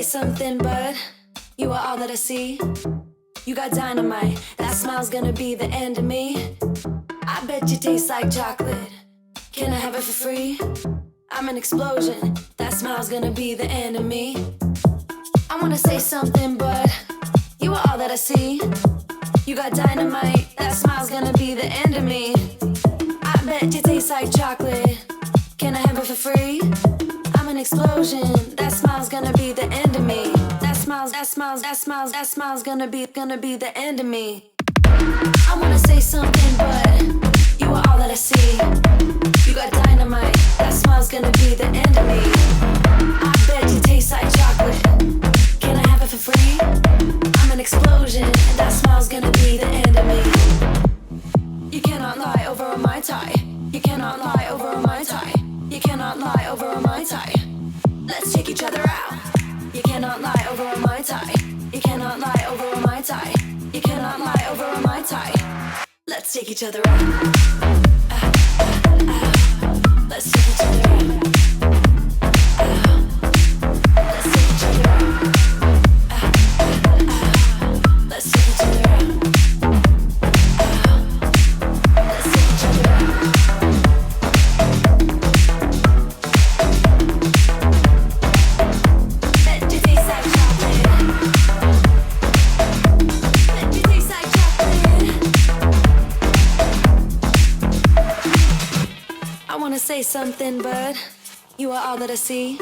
say something, but you are all that I see. You got dynamite, that smile's gonna be the end of me. I bet you taste like chocolate. Can I have it for free? I'm an explosion, that smile's gonna be the end of me. I wanna say something, but you are all that I see. You got dynamite, that smile's gonna be the end of me. I bet you taste like chocolate. Can I have it for free? I'm an explosion, that smile's gonna be the end of me. That smile's gonna be the end of me. I wanna say something, but you are all that I see. You got dynamite, that smile's gonna be the end of me. I bet you taste like chocolate. Can I have it for free? I'm an explosion, and that smile's gonna be the end of me. You cannot lie over a Mai Tai. You cannot lie over a Mai Tai. You cannot lie over a Mai Tai. Let's take each other out. You cannot lie over a Mai Tai. You cannot lie over a Mai Tai. You cannot lie over a Mai Tai. Let's take each other out. Let's take each other out. Let's take each other out. Let's take each other out. Let's take each other out. Let you taste like chocolate. Let you taste like chocolate. I wanna say something, but you are all that I see.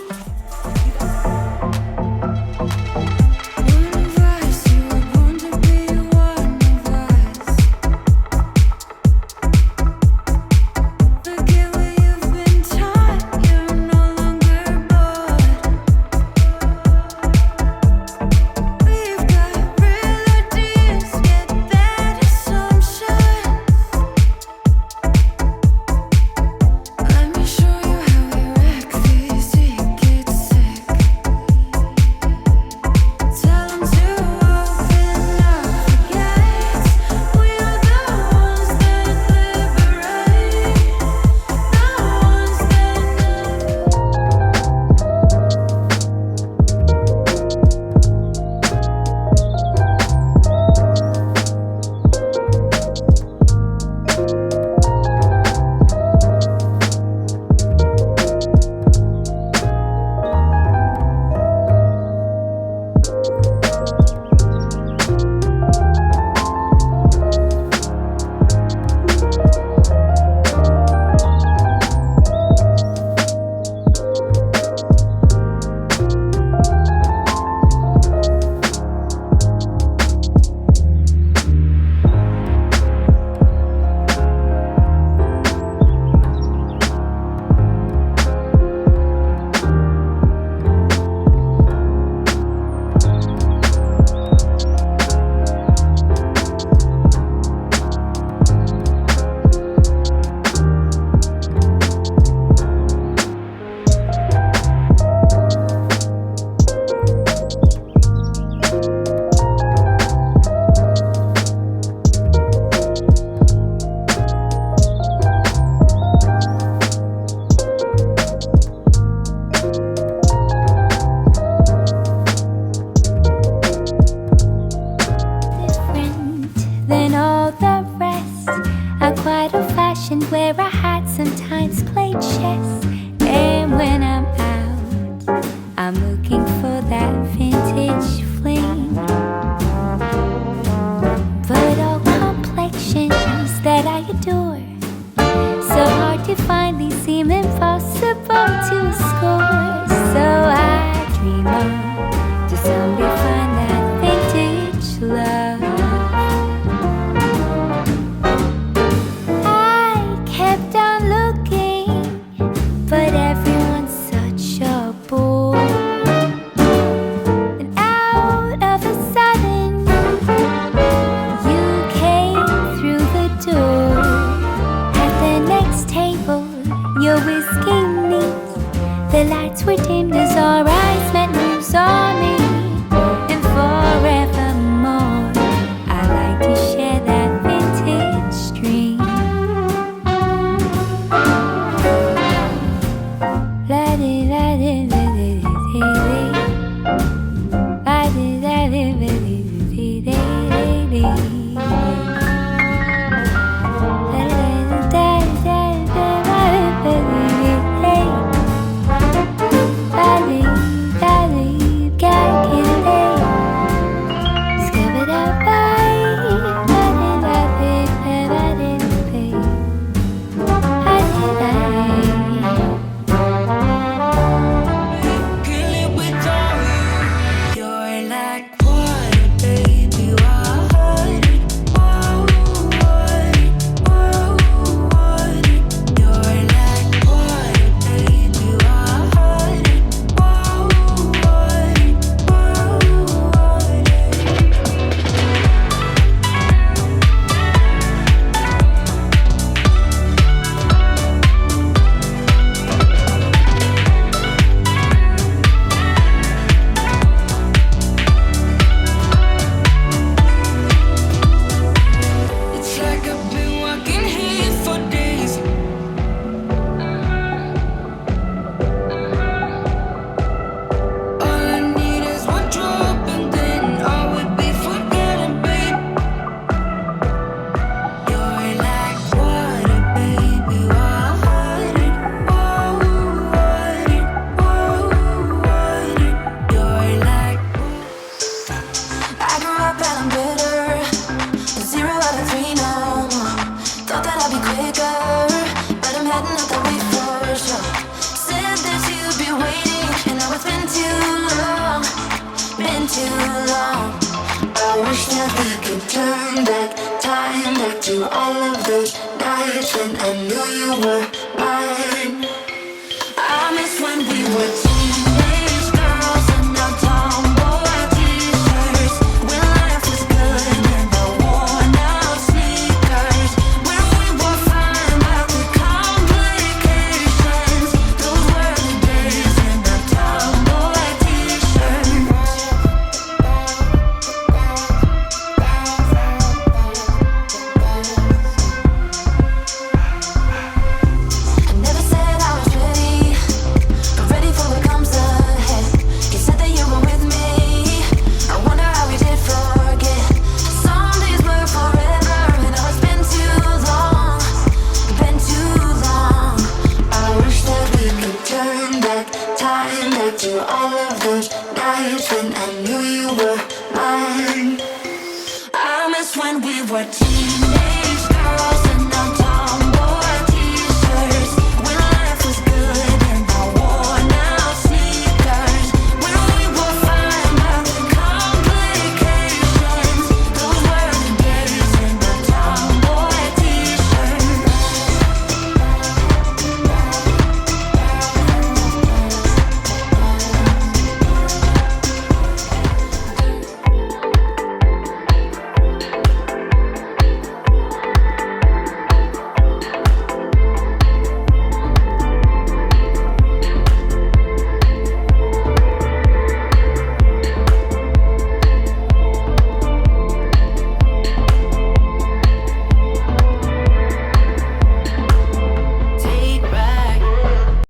I wish that we could turn back time, back to all of those nights when I knew you were mine. I miss when we were teenage girls in our tomboy t-shirts, when life was good and the worn out sneakers, when we were fine but with complications. Those were the days in our tomboy t-shirts. I never said I was ready, but ready for what comes ahead. You said that you were with me. I wonder how we did forget. Some days were forever, and now it's been too long, been too long. I wish that we could turn back time, back to all of those nights when I knew you were mine. I miss when we were teens.